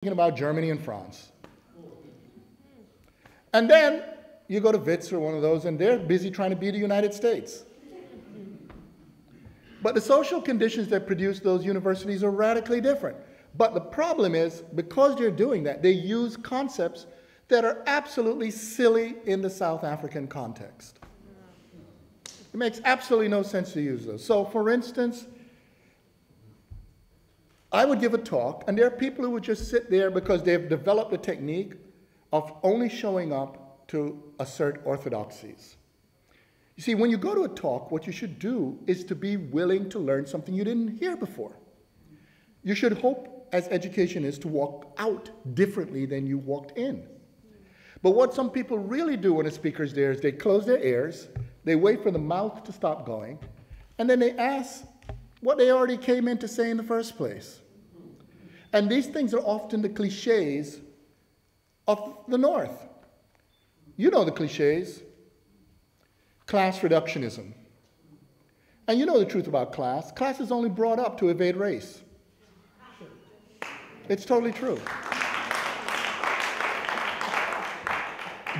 about Germany and France. And then you go to WITS or one of those, and they're busy trying to be the United States. But the social conditions that produce those universities are radically different. But the problem is, because they're doing that, they use concepts that are absolutely silly in the South African context. It makes absolutely no sense to use those. So, for instance, I would give a talk, and there are people who would just sit there because they've developed a technique of only showing up to assert orthodoxies. You see, when you go to a talk, what you should do is to be willing to learn something you didn't hear before. You should hope, as education is, to walk out differently than you walked in. But what some people really do when a speaker's there is they close their ears, they wait for the mouth to stop going, and then they ask what they already came in to say in the first place. And these things are often the cliches of the North. You know the cliches. Class reductionism. And you know the truth about class. Class is only brought up to evade race. It's totally true.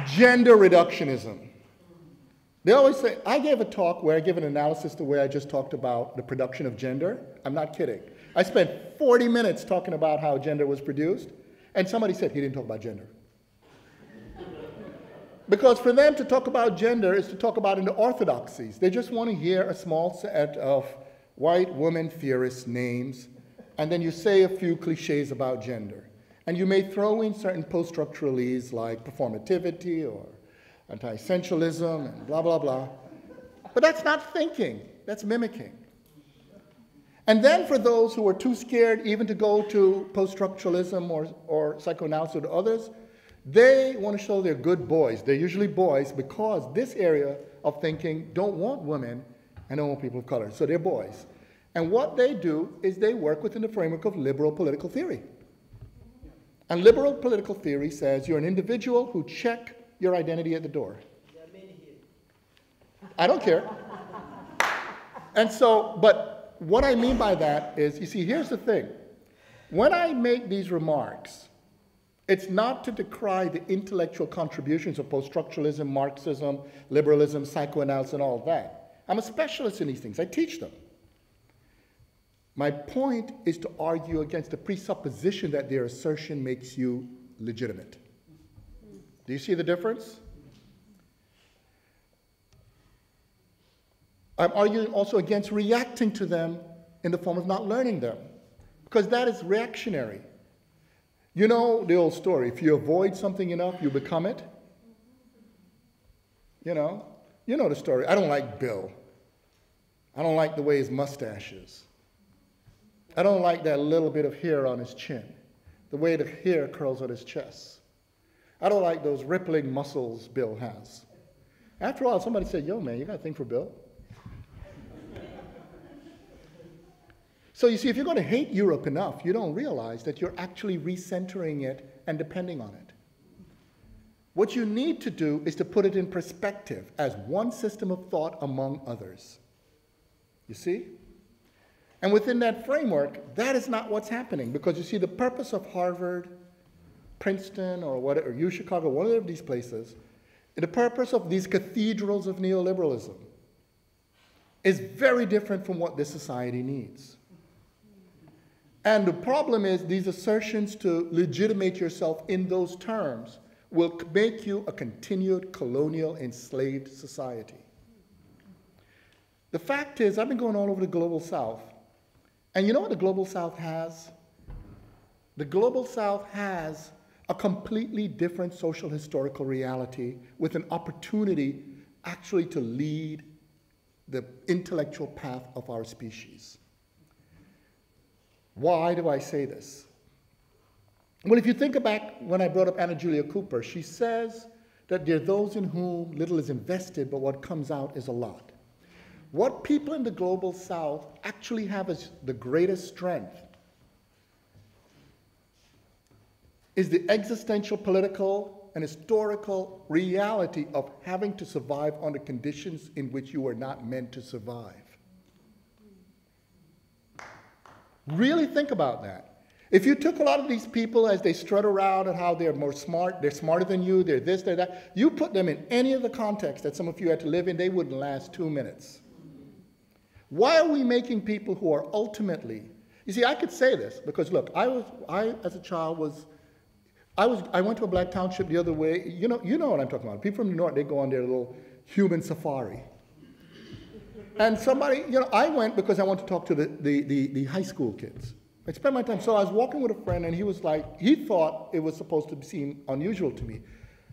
Gender reductionism. They always say, I gave a talk where I gave an analysis the way I just talked about the production of gender. I'm not kidding. I spent 40 minutes talking about how gender was produced, and somebody said he didn't talk about gender. Because for them to talk about gender is to talk about in the orthodoxies. They just want to hear a small set of white woman theorists' names, and then you say a few cliches about gender. And you may throw in certain post-structuralese like performativity or anti-essentialism and blah, blah, blah. But that's not thinking, that's mimicking. And then for those who are too scared even to go to post-structuralism or psychoanalysis or others, they want to show they're good boys. They're usually boys because this area of thinking don't want women and don't want people of color, so they're boys. And what they do is they work within the framework of liberal political theory. And liberal political theory says you're an individual who check your identity at the door. I don't care. And so, but what I mean by that is, you see, here's the thing. When I make these remarks, it's not to decry the intellectual contributions of post-structuralism, Marxism, liberalism, psychoanalysis, and all that. I'm a specialist in these things. I teach them. My point is to argue against the presupposition that their assertion makes you legitimate. Do you see the difference? I'm arguing also against reacting to them in the form of not learning them, because that is reactionary. You know the old story, if you avoid something enough, you become it. You know the story. I don't like Bill. I don't like the way his mustache is. I don't like that little bit of hair on his chin, the way the hair curls on his chest. I don't like those rippling muscles Bill has. After all, somebody said, yo, man, you got a thing for Bill? So you see, if you're going to hate Europe enough, you don't realize that you're actually recentering it and depending on it. What you need to do is to put it in perspective as one system of thought among others. You see? And within that framework, that is not what's happening, because you see, the purpose of Harvard, Princeton, or whatever, U Chicago, one of these places, the purpose of these cathedrals of neoliberalism is very different from what this society needs. And the problem is these assertions to legitimate yourself in those terms will make you a continued colonial enslaved society. The fact is, I've been going all over the global South, and you know what the global South has? The global South has a completely different social historical reality with an opportunity actually to lead the intellectual path of our species. Why do I say this? Well, if you think back when I brought up Anna Julia Cooper, she says that there are those in whom little is invested, but what comes out is a lot. What people in the global South actually have as the greatest strength is the existential, political, and historical reality of having to survive under conditions in which you are not meant to survive. Really think about that. If you took a lot of these people as they strut around and how they're more smart, they're smarter than you, they're this, they're that, you put them in any of the contexts that some of you had to live in, they wouldn't last 2 minutes. Why are we making people who are ultimately, you see, I could say this because look, I as a child I went to a black township the other way. You know what I'm talking about. People from the north, they go on their little human safari. And somebody, I went because I wanted to talk to the high school kids. I spent my time, so I was walking with a friend and he was like, he thought it was supposed to seem unusual to me.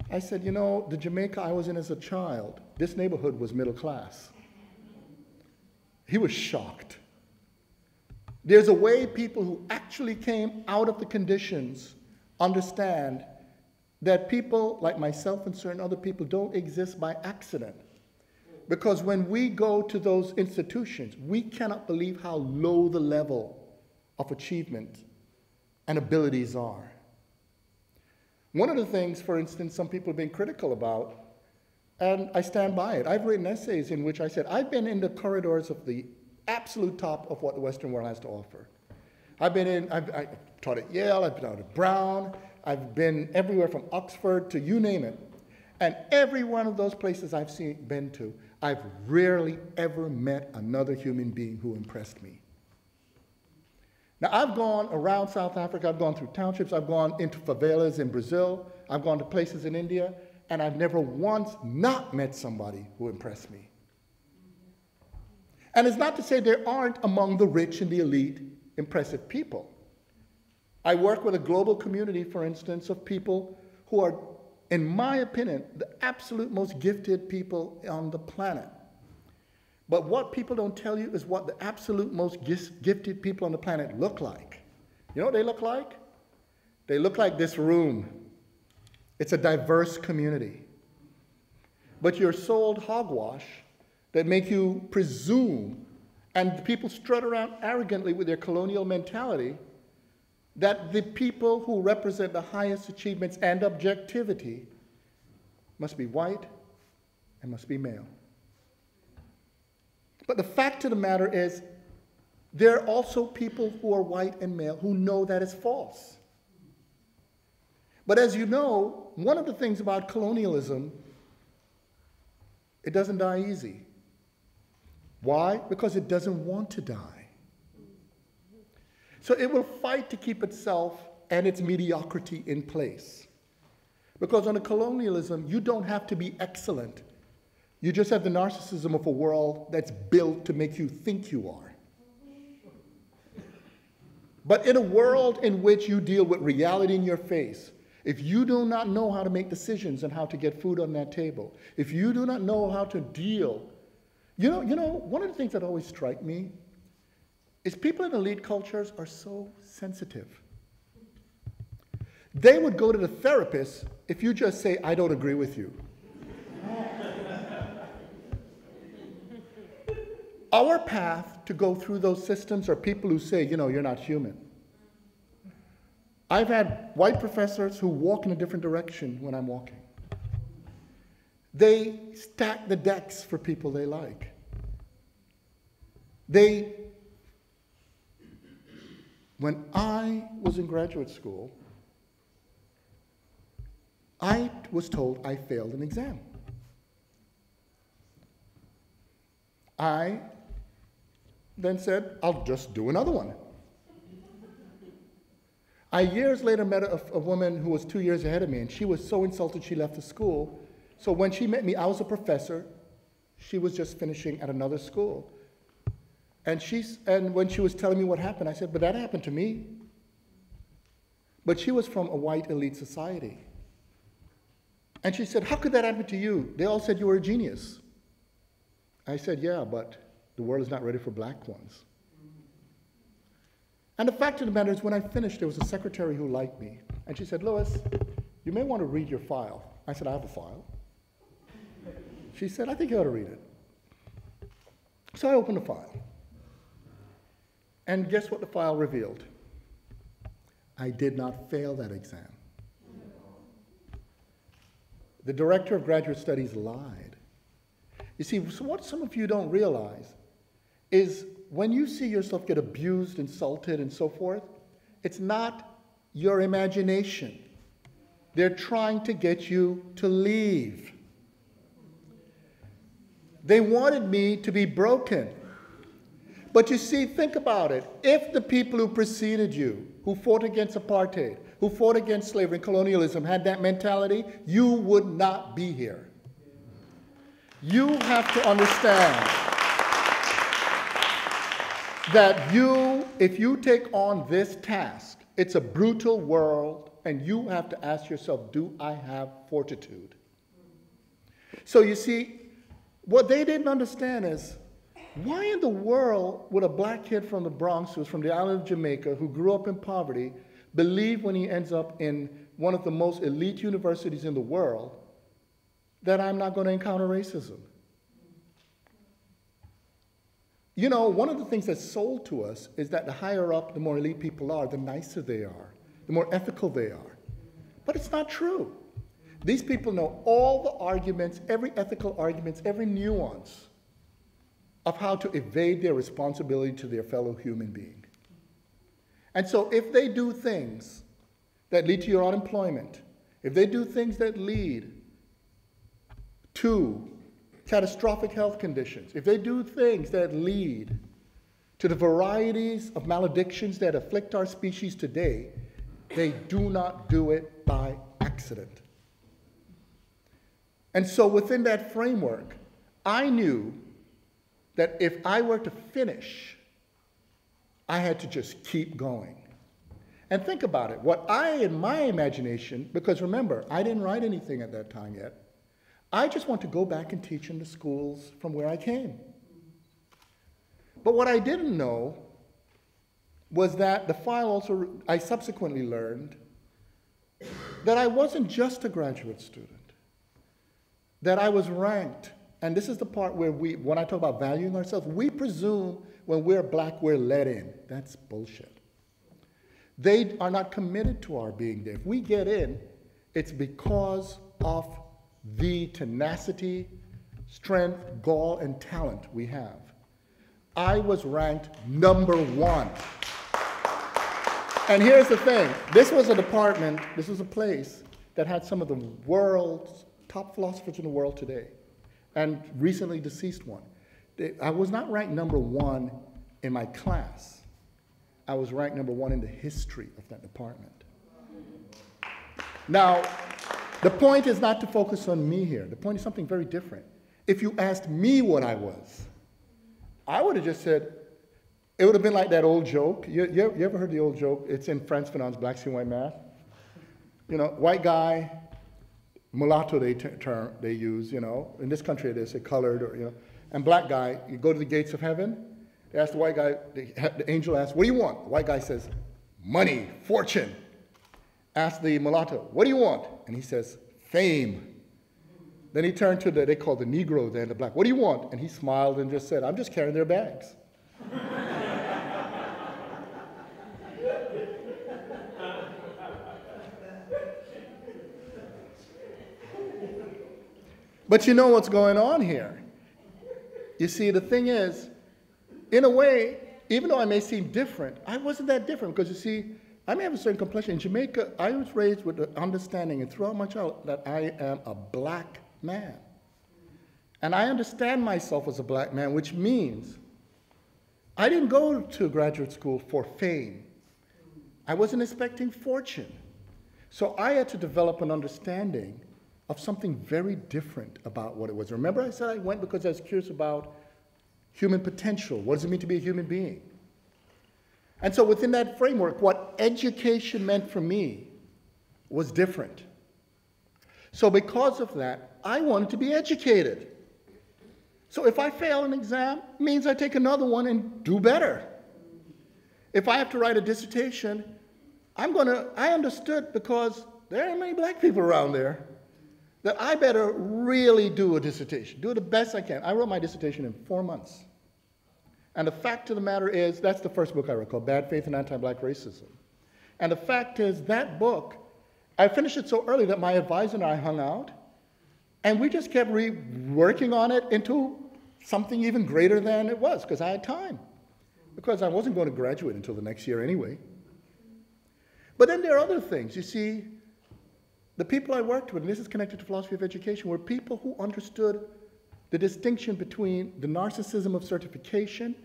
I said, the Jamaica I was in as a child, this neighborhood was middle class. He was shocked. There's a way people who actually came out of the conditions understand that people like myself and certain other people don't exist by accident. Because when we go to those institutions, we cannot believe how low the level of achievement and abilities are. One of the things, for instance, some people have been critical about, and I stand by it. I've written essays in which I said, I've been in the corridors of the absolute top of what the Western world has to offer. I've taught at Yale, I've taught at Brown, I've been everywhere from Oxford to you name it. And every one of those places I've been to, I've rarely ever met another human being who impressed me. Now, I've gone around South Africa, I've gone through townships, I've gone into favelas in Brazil, I've gone to places in India, and I've never once not met somebody who impressed me. And it's not to say there aren't among the rich and the elite impressive people. I work with a global community, for instance, of people who are, in my opinion, the absolute most gifted people on the planet. But what people don't tell you is what the absolute most gifted people on the planet look like. You know what they look like? They look like this room. It's a diverse community. But you're sold hogwash that make you presume, and people strut around arrogantly with their colonial mentality, that the people who represent the highest achievements and objectivity must be white and must be male. But the fact of the matter is, there are also people who are white and male who know that is false. But as you know, one of the things about colonialism, it doesn't die easy. Why? Because it doesn't want to die. So it will fight to keep itself and its mediocrity in place. Because under colonialism, you don't have to be excellent. You just have the narcissism of a world that's built to make you think you are. But in a world in which you deal with reality in your face, if you do not know how to make decisions and how to get food on that table, if you do not know how to deal, one of the things that always strike me is people in elite cultures are so sensitive. They would go to the therapist if you just say, I don't agree with you. Our path to go through those systems are people who say, you're not human. I've had white professors who walk in a different direction when I'm walking. They stack the decks for people they like. When I was in graduate school, I was told I failed an exam. I then said, I'll just do another one. I years later met a woman who was 2 years ahead of me, and she was so insulted she left the school. So when she met me, I was a professor. She was just finishing at another school. And when she was telling me what happened, I said, but that happened to me. But she was from a white elite society. And she said, how could that happen to you? They all said you were a genius. I said, yeah, but the world is not ready for black ones. And the fact of the matter is, when I finished, there was a secretary who liked me. And she said, Lewis, you may want to read your file. I said, I have a file. She said, I think you ought to read it. So I opened the file. And guess what the file revealed? I did not fail that exam. The director of graduate studies lied. You see, so what some of you don't realize is when you see yourself get abused, insulted, and so forth, It's not your imagination. They're trying to get you to leave. They wanted me to be broken. But you see, think about it. If the people who preceded you, who fought against apartheid, who fought against slavery and colonialism had that mentality, you would not be here. You have to understand that if you take on this task, it's a brutal world, and you have to ask yourself, do I have fortitude? So you see, what they didn't understand is, why in the world would a black kid from the Bronx, who's from the island of Jamaica, who grew up in poverty, believe when he ends up in one of the most elite universities in the world that I'm not going to encounter racism? You know, one of the things that's sold to us is that the higher up, the more elite people are, the nicer they are, the more ethical they are. But it's not true. These people know all the arguments, every ethical arguments, every nuance of how to evade their responsibility to their fellow human being. And so if they do things that lead to your unemployment, if they do things that lead to catastrophic health conditions, if they do things that lead to the varieties of maledictions that afflict our species today, they do not do it by accident. And so within that framework, I knew that if I were to finish, I had to just keep going. And think about it. What in my imagination, because remember, I didn't write anything at that time yet, I just want to go back and teach in the schools from where I came. But what I didn't know was that I subsequently learned that I wasn't just a graduate student, that I was ranked. And this is the part where when I talk about valuing ourselves, we presume when we're black, we're let in. That's bullshit. They are not committed to our being there. If we get in, it's because of the tenacity, strength, gall, and talent we have. I was ranked #1. And here's the thing. This was a department, this was a place that had some of the world's top philosophers in the world today, and recently deceased one. I was not ranked #1 in my class. I was ranked #1 in the history of that department. Now, the point is not to focus on me here. The point is something very different. If you asked me what I was, I would have just said, it would have been like that old joke. You ever heard the old joke? It's in Frantz Fanon's Black C and White Math. You know, white guy, mulatto they use, you know. In this country they say colored, or, you know. And black guy, you go to the gates of heaven, they ask the white guy, the angel asks, what do you want? The white guy says, money, fortune. Ask the mulatto, what do you want? And he says, fame. Then he turned to they call the Negro then, the black, what do you want? And he smiled and just said, I'm just carrying their bags. But you know what's going on here. You see, the thing is, in a way, even though I may seem different, I wasn't that different, because you see, I may have a certain complexion. In Jamaica, I was raised with the understanding and throughout my childhood that I am a black man. And I understand myself as a black man, which means I didn't go to graduate school for fame. I wasn't expecting fortune. So I had to develop an understanding of something very different about what it was. Remember I said I went because I was curious about human potential. What does it mean to be a human being? And so within that framework, what education meant for me was different. So because of that, I wanted to be educated. So if I fail an exam, it means I take another one and do better. If I have to write a dissertation, I understood, because there are many black people around there, that I better really do a dissertation, do it the best I can. I wrote my dissertation in 4 months. And the fact of the matter is, that's the first book I wrote, called Bad Faith and Anti-Black Racism. And the fact is, that book, I finished it so early that my advisor and I hung out, and we just kept working on it into something even greater than it was, because I had time. Because I wasn't going to graduate until the next year anyway. But then there are other things. You see, the people I worked with, and this is connected to philosophy of education, were people who understood the distinction between the narcissism of certification.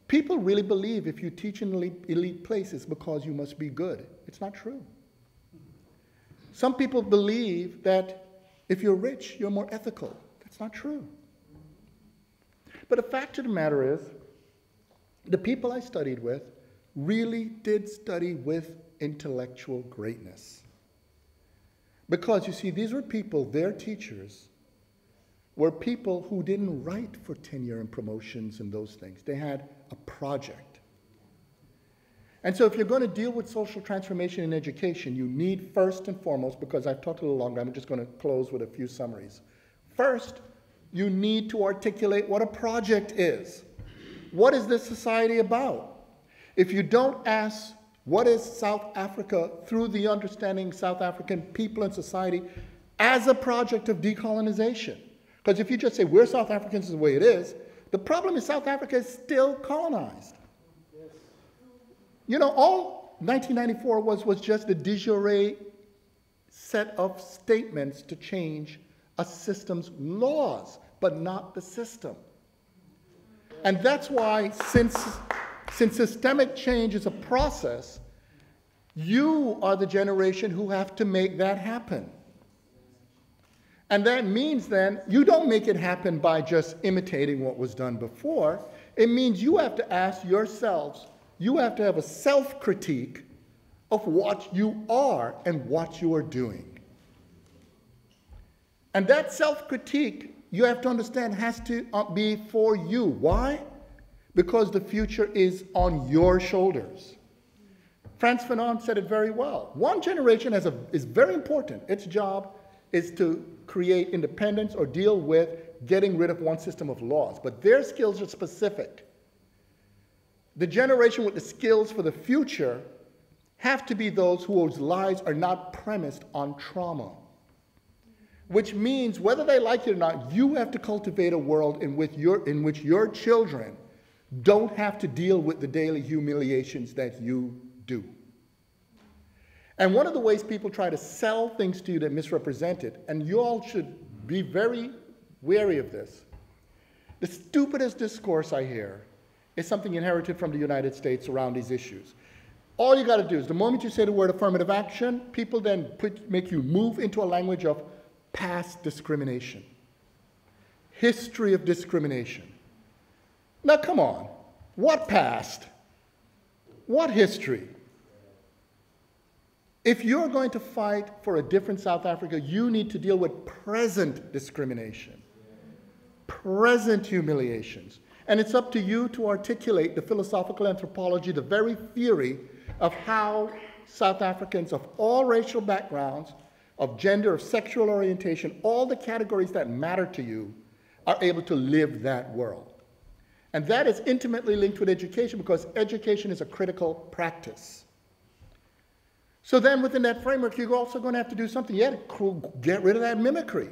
People really believe if you teach in elite places because you must be good. It's not true. Some people believe that if you're rich, you're more ethical. That's not true. But the fact of the matter is, the people I studied with really did study with intellectual greatness. Because you see, these were people, their teachers, were people who didn't write for tenure and promotions and those things. They had a project. And so if you're going to deal with social transformation in education, you need first and foremost, because I've talked a little longer, I'm just going to close with a few summaries. First, you need to articulate what a project is. What is this society about? If you don't ask, what is South Africa through the understanding South African people and society as a project of decolonization? Because if you just say, we're South Africans the way it is, the problem is South Africa is still colonized. Yes. You know, all 1994 was just a de jure set of statements to change a system's laws, but not the system. And that's why, since systemic change is a process, you are the generation who have to make that happen. And that means then, you don't make it happen by just imitating what was done before. It means you have to ask yourselves, you have to have a self-critique of what you are and what you are doing. And that self-critique, you have to understand, has to be for you. Why? Because the future is on your shoulders. Frantz Fanon said it very well. One generation is very important. Its job is to create independence or deal with getting rid of one system of laws. But their skills are specific. The generation with the skills for the future have to be those whose lives are not premised on trauma. Which means, whether they like it or not, you have to cultivate a world in which your children don't have to deal with the daily humiliations that you do. And one of the ways people try to sell things to you that misrepresent it, and you all should be very wary of this, the stupidest discourse I hear is something inherited from the United States around these issues. All you got to do is, the moment you say the word affirmative action, people then make you move into a language of past discrimination, history of discrimination. Now, come on. What past? What history? If you're going to fight for a different South Africa, you need to deal with present discrimination, present humiliations. And it's up to you to articulate the philosophical anthropology, the very theory of how South Africans of all racial backgrounds, of gender, of sexual orientation, all the categories that matter to you, are able to live that world. And that is intimately linked with education, because education is a critical practice. So then within that framework, you're also going to have to do something. You have to get rid of that mimicry,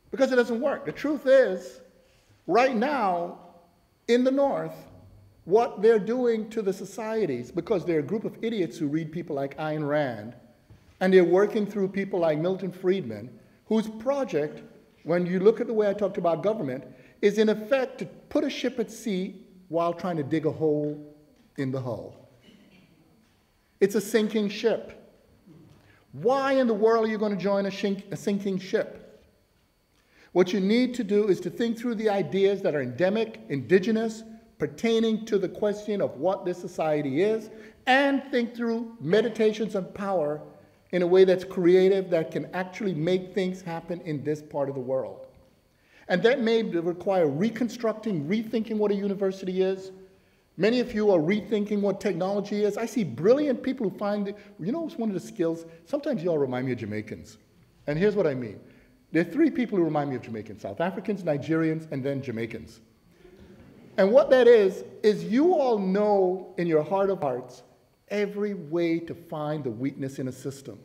because it doesn't work. The truth is, right now, in the North, what they're doing to the societies, because they're a group of idiots who read people like Ayn Rand, and they're working through people like Milton Friedman, whose project, when you look at the way I talked about government, is in effect to put a ship at sea while trying to dig a hole in the hull. It's a sinking ship. Why in the world are you going to join a sinking ship? What you need to do is to think through the ideas that are endemic, indigenous, pertaining to the question of what this society is, and think through meditations on power in a way that's creative, that can actually make things happen in this part of the world. And that may require reconstructing, rethinking what a university is. Many of you are rethinking what technology is. I see brilliant people who find, you know, it's one of the skills, sometimes you all remind me of Jamaicans. And here's what I mean. There are three people who remind me of Jamaicans: South Africans, Nigerians, and then Jamaicans. And what that is you all know in your heart of hearts every way to find the weakness in a system.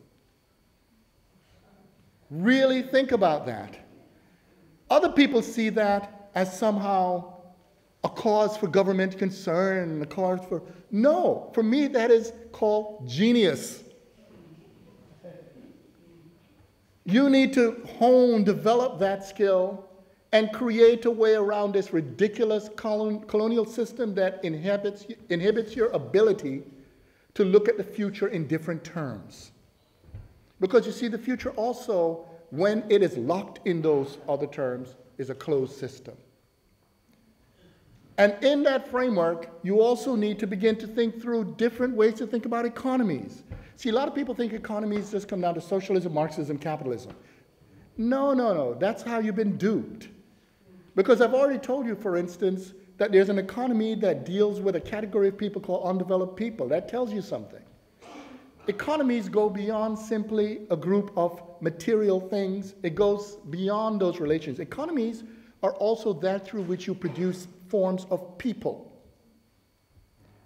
Really think about that. Other people see that as somehow a cause for government concern, a cause for, no, for me that is called genius. You need to hone, develop that skill, and create a way around this ridiculous colonial system that inhibits your ability to look at the future in different terms. Because you see, the future also, when it is locked in those other terms, is a closed system. And in that framework, you also need to begin to think through different ways to think about economies. See, a lot of people think economies just come down to socialism, Marxism, capitalism. No, no, no, that's how you've been duped. Because I've already told you, for instance, that there's an economy that deals with a category of people called undeveloped people. That tells you something. Economies go beyond simply a group of material things. It goes beyond those relations. Economies are also that through which you produce forms of people.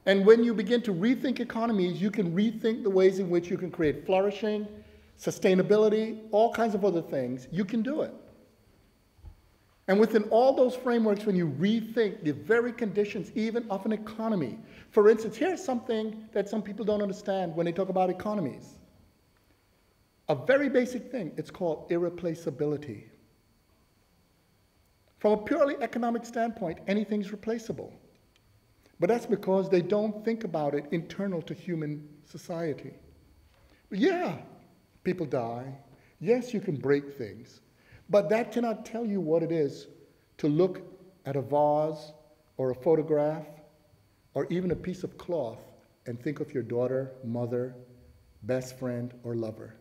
And when you begin to rethink economies, you can rethink the ways in which you can create flourishing, sustainability, all kinds of other things. You can do it. And within all those frameworks, when you rethink the very conditions even of an economy, for instance, here's something that some people don't understand when they talk about economies. A very basic thing, it's called irreplaceability. From a purely economic standpoint, anything's replaceable. But that's because they don't think about it internal to human society. Yeah, people die. Yes, you can break things. But that cannot tell you what it is to look at a vase or a photograph or even a piece of cloth and think of your daughter, mother, best friend, or lover.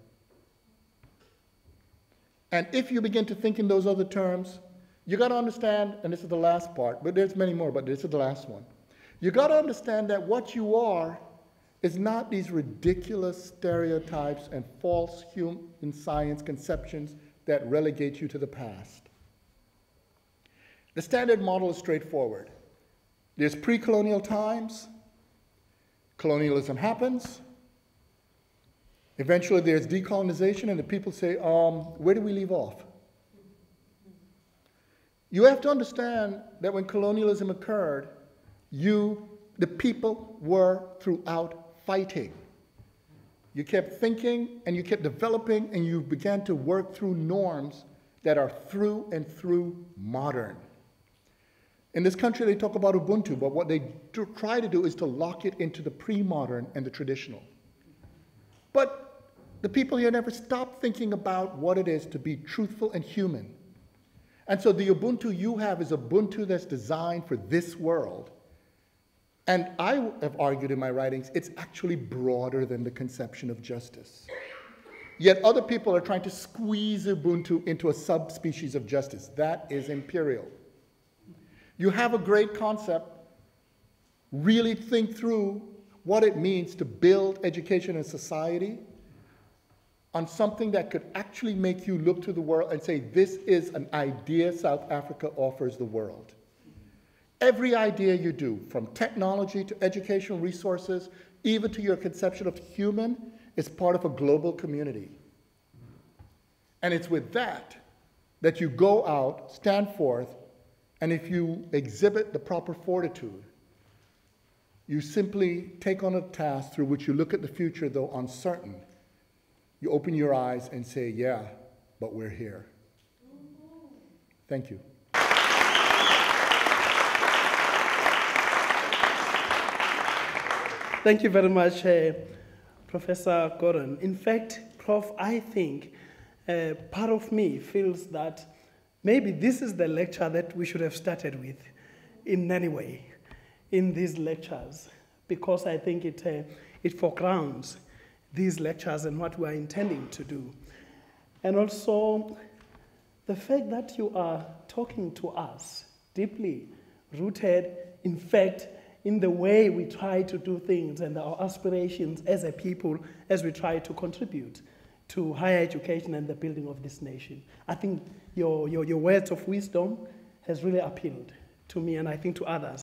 And if you begin to think in those other terms, you got to understand, and this is the last part, but there's many more, but this is the last one. You got to understand that what you are is not these ridiculous stereotypes and false human science conceptions that relegate you to the past. The standard model is straightforward. There's pre-colonial times, colonialism happens, eventually there's decolonization, and the people say, where do we leave off? You have to understand that when colonialism occurred, the people were throughout fighting. You kept thinking and you kept developing and you began to work through norms that are through and through modern. In this country they talk about Ubuntu, but what they try to do is to lock it into the pre-modern and the traditional. But the people here never stop thinking about what it is to be truthful and human. And so the Ubuntu you have is Ubuntu that's designed for this world. And I have argued in my writings, it's actually broader than the conception of justice. Yet other people are trying to squeeze Ubuntu into a subspecies of justice. That is imperial. You have a great concept, really think through what it means to build education and society on something that could actually make you look to the world and say, this is an idea South Africa offers the world. Every idea you do, from technology to educational resources, even to your conception of human, is part of a global community. And it's with that that you go out, stand forth, and if you exhibit the proper fortitude, you simply take on a task through which you look at the future, though uncertain. You open your eyes and say, yeah, but we're here. Thank you. Thank you very much, Professor Gordon. In fact, Prof, I think part of me feels that maybe this is the lecture that we should have started with in any way, in these lectures, because I think it foregrounds these lectures and what we are intending to do. And also, the fact that you are talking to us, deeply rooted, in fact, in the way we try to do things and our aspirations as a people, as we try to contribute to higher education and the building of this nation. I think your words of wisdom has really appealed to me and I think to others.